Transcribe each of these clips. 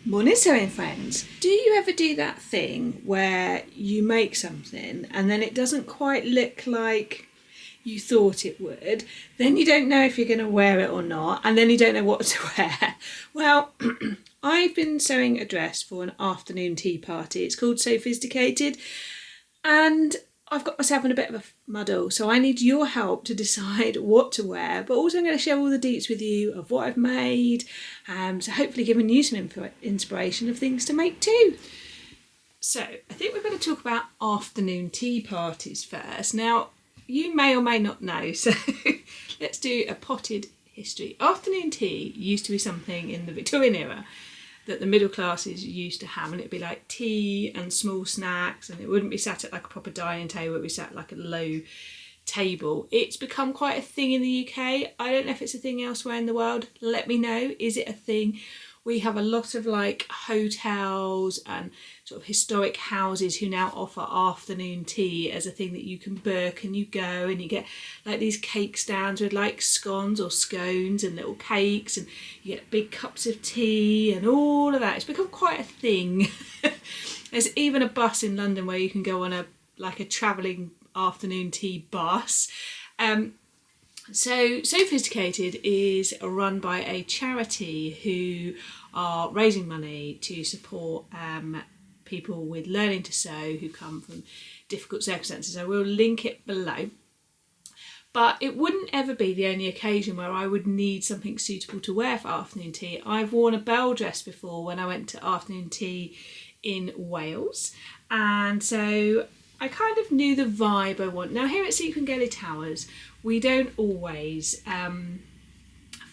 Morning sewing friends. Do you ever do that thing where you make something and then it doesn't quite look like you thought it would, then you don't know if you're going to wear it or not, and then you don't know what to wear? Well, I've been sewing a dress for an afternoon tea party. It's called Sew Liberated, and I've got myself in a bit of a muddle, so I need your help to decide what to wear, but also I'm going to share all the deets with you of what I've made, so hopefully giving you some inspiration of things to make too. So I think we're going to talk about afternoon tea parties first. Now, you may or may not know, so let's do a potted history. Afternoon tea used to be something in the Victorian era that the middle classes used to have, and it'd be like tea and small snacks, and it wouldn't be sat at like a proper dining table, it'd be sat like a low table. It's become quite a thing in the UK. I don't know if it's a thing elsewhere in the world. Let me know, is it a thing? We have a lot of like hotels and sort of historic houses who now offer afternoon tea as a thing that you can book, and you go and you get like these cake stands with like scones or scones and little cakes, and you get big cups of tea and all of that. It's become quite a thing. There's even a bus in London where you can go on a travelling afternoon tea bus. So Sophisticated is run by a charity who are raising money to support people with learning to sew who come from difficult circumstances. I will link it below. But it wouldn't ever be the only occasion where I would need something suitable to wear for afternoon tea. I've worn a bell dress before when I went to afternoon tea in Wales, and so I kind of knew the vibe I want. Now here at Sequin Girly Towers, we don't always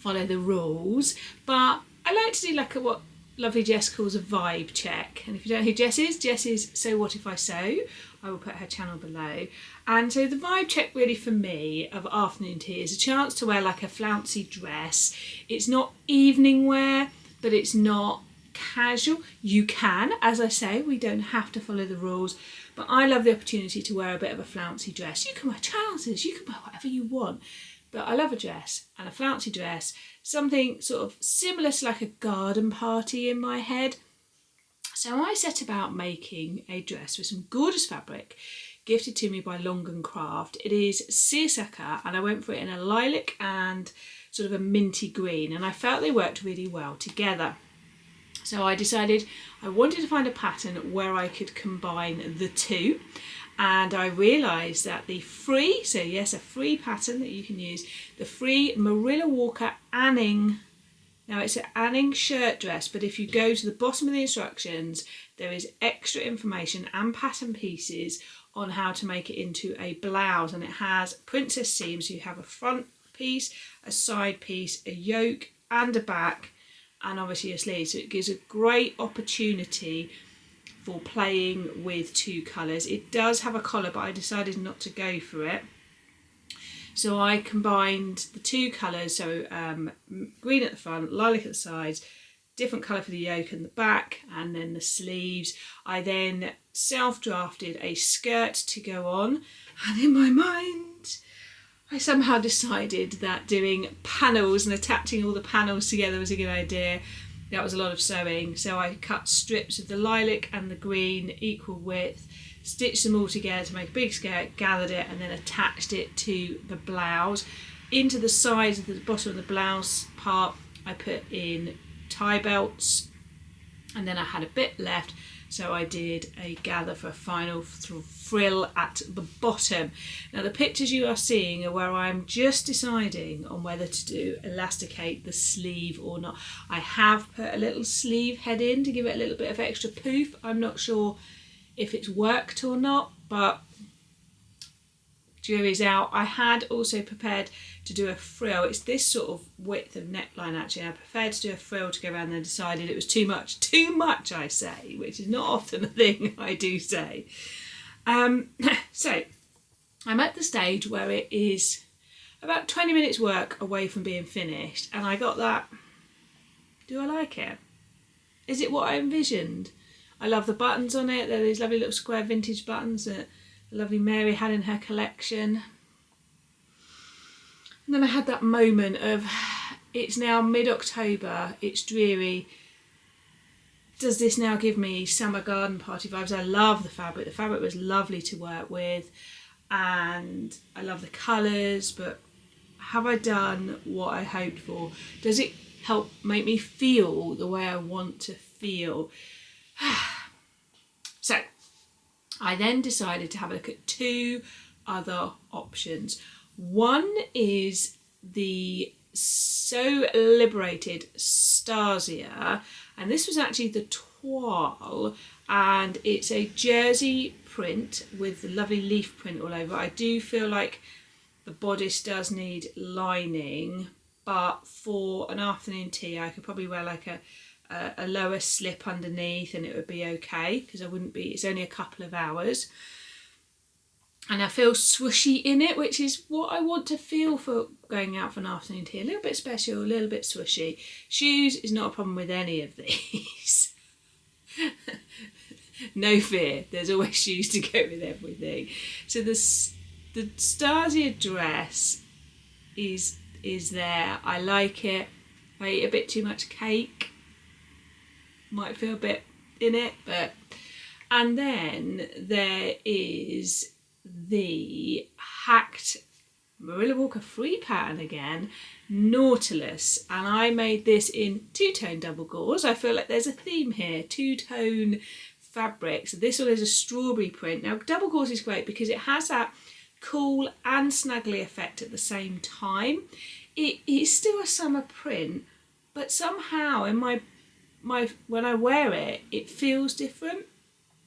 follow the rules, but I like to do like what lovely Jess calls a vibe check. And if you don't know who Jess is So What If I Sew? I will put her channel below. And so the vibe check really for me of afternoon tea is a chance to wear like a flouncy dress. It's not evening wear, but it's not casual. You can, as I say, we don't have to follow the rules, but I love the opportunity to wear a bit of a flouncy dress. You can wear trousers, you can wear whatever you want, but I love a dress, and a flouncy dress, something sort of similar to like a garden party in my head. So I set about making a dress with some gorgeous fabric gifted to me by Long & Craft. It is seersucker, and I went for it in a lilac and sort of a minty green, and I felt they worked really well together. So I decided I wanted to find a pattern where I could combine the two, and I realised that the free, so yes, a free pattern that you can use, the free Marilla Walker Anning. Now it's an Anning shirt dress, but if you go to the bottom of the instructions, there is extra information and pattern pieces on how to make it into a blouse, and it has princess seams. So you have a front piece, a side piece, a yoke and a back, and obviously a sleeve. So it gives a great opportunity for playing with two colours. It does have a collar, but I decided not to go for it. So I combined the two colours, so green at the front, lilac at the sides, different colour for the yoke and the back, and then the sleeves. I then self-drafted a skirt to go on, and in my mind I somehow decided that doing panels and attaching all the panels together was a good idea. That was a lot of sewing, so I cut strips of the lilac and the green equal width, stitched them all together to make a big skirt, gathered it, and then attached it to the blouse. Into the sides of the bottom of the blouse part, I put in tie belts, and then I had a bit left, so I did a gather for a final frill at the bottom. Now the pictures you are seeing are where I'm just deciding on whether to do elasticate the sleeve or not. I have put a little sleeve head in to give it a little bit of extra poof. I'm not sure if it's worked or not, but jury's out. I had also prepared to do a frill. It's this sort of width of neckline actually. I prepared to do a frill to go around, and decided it was too much I say, which is not often a thing I do say. So I'm at the stage where it is about 20 minutes work away from being finished, and I got that, do I like it? Is it what I envisioned? I love the buttons on it. They're these lovely little square vintage buttons that the lovely Mary had in her collection. And then I had that moment of, it's now mid-October, it's dreary, does this now give me summer garden party vibes? I love the fabric. The fabric was lovely to work with and I love the colours, but have I done what I hoped for? Does it help make me feel the way I want to feel? So I then decided to have a look at two other options. One is the Sew Liberated Stasia, and this was actually the toile, and it's a jersey print with the lovely leaf print all over. I do feel like the bodice does need lining, but for an afternoon tea I could probably wear like a lower slip underneath and it would be okay, because I wouldn't be, it's only a couple of hours. And I feel swooshy in it, which is what I want to feel for going out for an afternoon tea. A little bit special, a little bit swooshy. Shoes is not a problem with any of these. No fear, there's always shoes to go with everything. So the Stasia dress is there. I like it. I eat a bit too much cake. Might feel a bit in it, but... And then there is the hacked Marilla Walker free pattern again, Nautilus, and I made this in two-tone double gauze. I feel like there's a theme here, two-tone fabrics. So this one is a strawberry print. Now double gauze is great because it has that cool and snuggly effect at the same time. It is still a summer print, but somehow in my when I wear it, it feels different.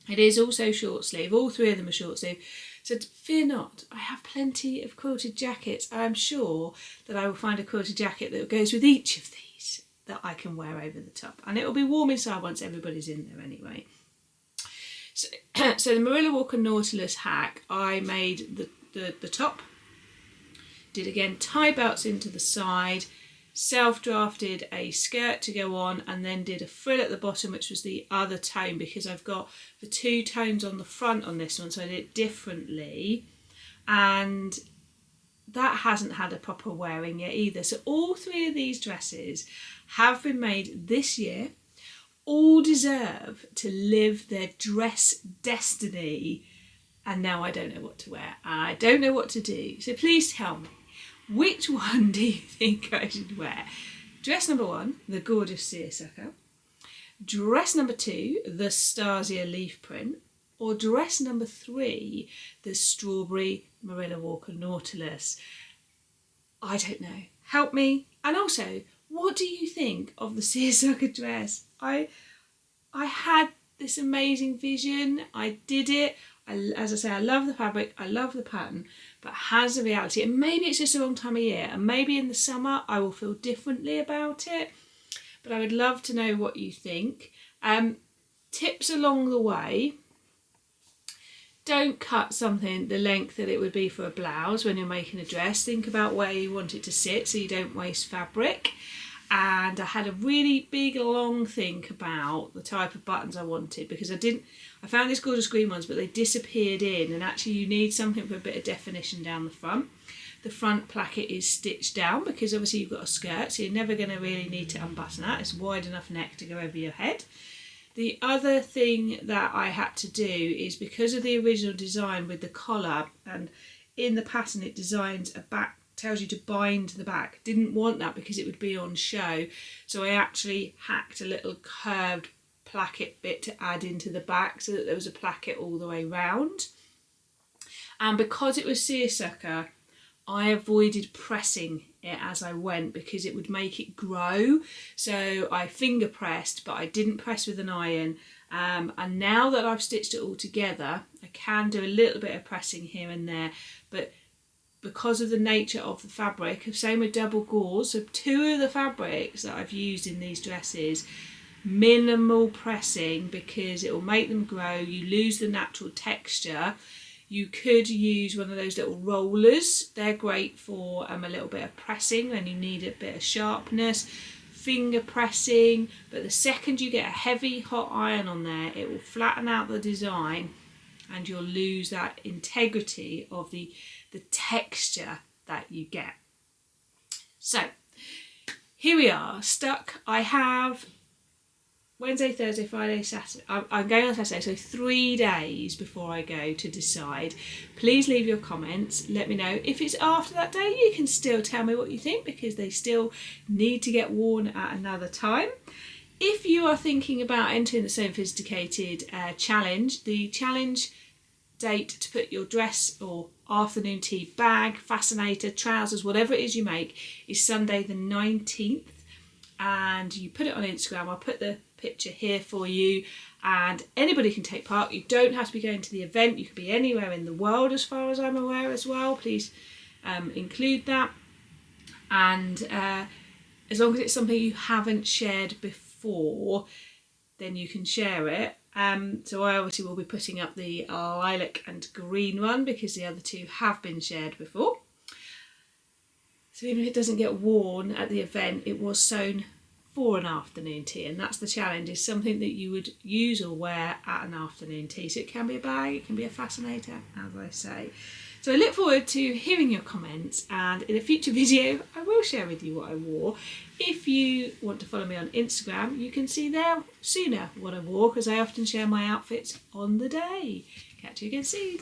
It is also short sleeve. All three of them are short sleeve. So fear not, I have plenty of quilted jackets. I'm sure that I will find a quilted jacket that goes with each of these that I can wear over the top. And it will be warm inside once everybody's in there anyway. So, so the Marilla Walker Nautilus hack, I made the top, did again tie belts into the side, self-drafted a skirt to go on, and then did a frill at the bottom, which was the other tone, because I've got the two tones on the front on this one, so I did it differently, and that hasn't had a proper wearing yet either. So all three of these dresses have been made this year. All deserve to live their dress destiny, and now I don't know what to wear. I don't know what to do, so please tell me, which one do you think I should wear? Dress number one, the gorgeous seersucker. Dress number two, the Stasia leaf print. Or dress number three, the strawberry Marilla Walker Nautilus. I don't know. Help me. And also, what do you think of the seersucker dress? I had this amazing vision. I did it. As I say, I love the fabric, I love the pattern, but has the reality, and maybe it's just the wrong time of year, and maybe in the summer I will feel differently about it, but I would love to know what you think. Tips along the way: don't cut something the length that it would be for a blouse when you're making a dress. Think about where you want it to sit so you don't waste fabric. And I had a really big long think about the type of buttons I wanted, because I found these gorgeous green ones but they disappeared in, and actually you need something for a bit of definition down the front. The front placket is stitched down because obviously you've got a skirt, so you're never going to really need to unbutton that. It's wide enough neck to go over your head. The other thing that I had to do is, because of the original design with the collar, and in the pattern it designs a back, tells you to bind the back. Didn't want that because it would be on show, so I actually hacked a little curved placket bit to add into the back so that there was a placket all the way round. And because it was seersucker, I avoided pressing it as I went because it would make it grow. So I finger pressed, but I didn't press with an iron. And now that I've stitched it all together, I can do a little bit of pressing here and there, but because of the nature of the fabric, same with double gauze, so two of the fabrics that I've used in these dresses, minimal pressing because it will make them grow. You lose the natural texture. You could use one of those little rollers. They're great for a little bit of pressing when you need a bit of sharpness, finger pressing, but the second you get a heavy hot iron on there, it will flatten out the design and you'll lose that integrity of the texture that you get. So here we are, stuck. I have Wednesday, Thursday, Friday, Saturday. I'm going on Saturday, so 3 days before I go to decide. Please leave your comments. Let me know. If it's after that day, you can still tell me what you think, because they still need to get worn at another time. If you are thinking about entering the Sew Sophisticated challenge, the challenge date to put your dress or afternoon tea bag, fascinator, trousers, whatever it is you make, is Sunday the 19th. And you put it on Instagram. I'll put the picture here for you, and anybody can take part. You don't have to be going to the event. You could be anywhere in the world as far as I'm aware as well. Please include that. And as long as it's something you haven't shared before, then you can share it. So I obviously will be putting up the lilac and green one, because the other two have been shared before. So even if it doesn't get worn at the event, it was sewn for an afternoon tea, and that's the challenge, is something that you would use or wear at an afternoon tea. So it can be a bag, it can be a fascinator, as I say. So I look forward to hearing your comments, and in a future video I will share with you what I wore. If you want to follow me on Instagram, you can see there sooner what I wore, because I often share my outfits on the day. Catch you again soon.